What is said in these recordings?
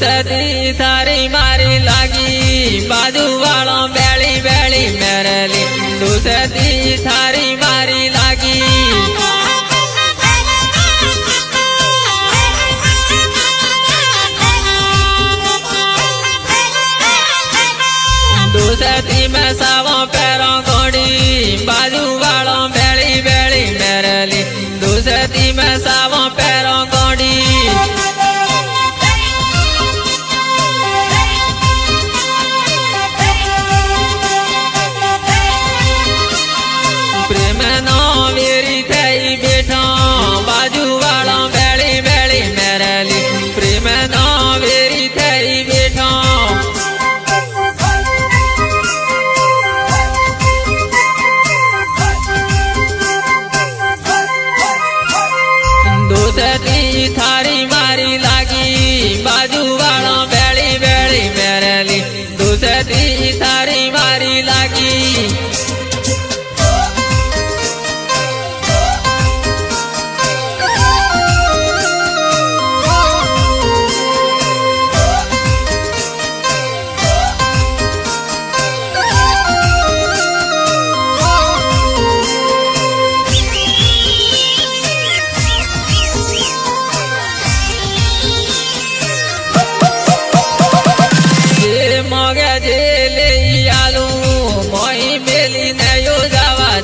दोस्ती थारी मारी लागी बाजू वालों बेली बेली मेरली दोस्ती थारी मारी लागी दोस्ती में सावों पैरों घोड़ी बाजू वालों बेली बेली मेरली दोस्ती में सावों पैरों घोड़ी प्रेम नो मेरी थई बैठो बाजू वालों बेली बेली मेरली प्रेम नो मेरी थई बैठो दोस्ती थारी मारी लागी बाजू वालों बेली बेली मेरली दोस्ती थारी मारी लागी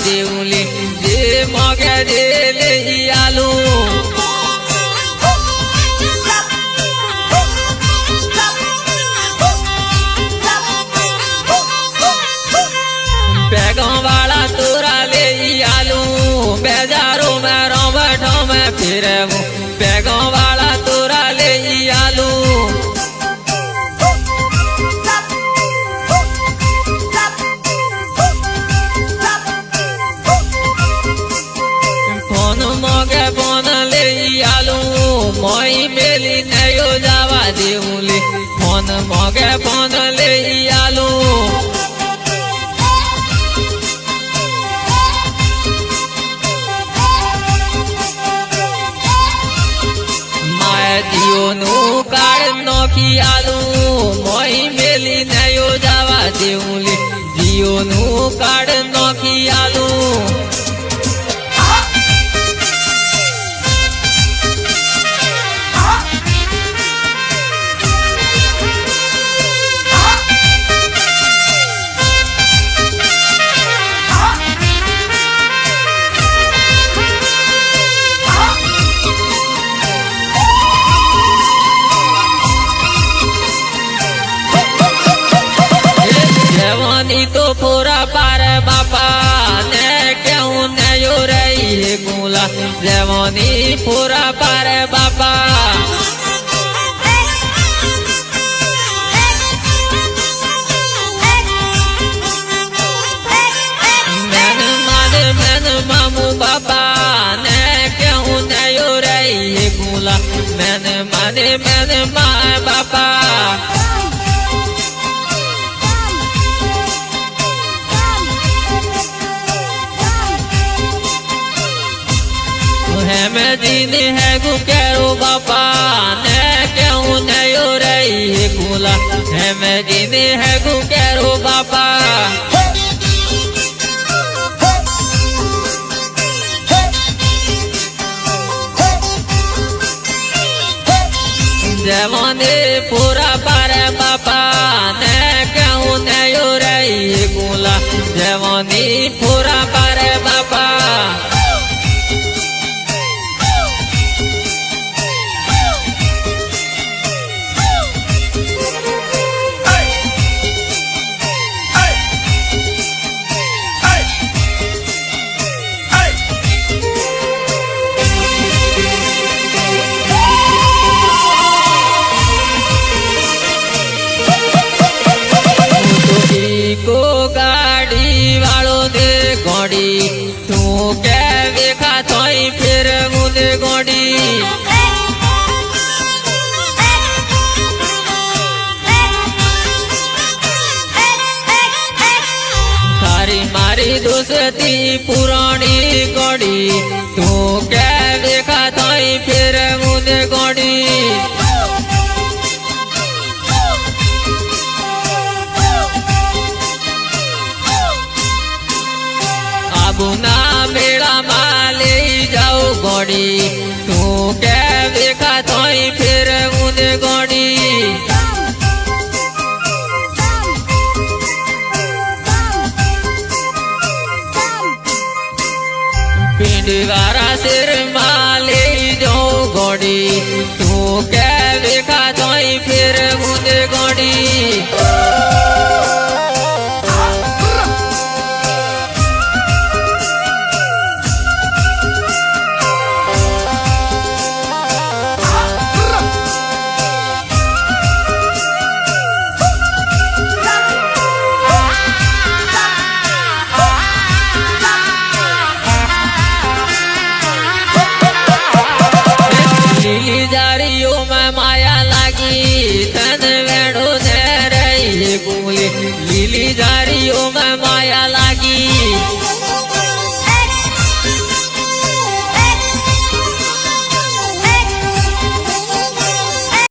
देउली जे मगे देले आलू बैगों वाला तोरा ले आलू बेजारों में रोबटों में फिरे बैगों वाला तोरा ले आलू मोगे बोन ले आलू मोई मेली नयो जावा देउली फोन मोगे बोन ले आलू माय दियो नु काड़ नोकी आलू मोई मेली नयो जावा देउली दियो नु काड़ नोकी आलू तो पूरा पार बापा ने क्यों नयो रही है गुला जवानी पूरा पार बापा मैन मामू बाबा ने क्यों नयो रही है गुला मैन माँ बापा मैं जीने है गुकेरो बापा ने क्यों नयो रही है गुला है मैं जीने है गुकेरो बापा जवानी पूरा पार बापा ने क्यों नयो रही है गुला जवानी पूरा पार बापा को गाड़ी वालों दे गोड़ी तू के देखा थोई फिर मुझे गोड़ी थारी मारी दोस्ती पुरानी गोड़ी तू के देखा थोई फिर मुझे गोड़ी બાબુના મેળામાં લઈ જાઉં ઘોડી તું કે વેખા તોય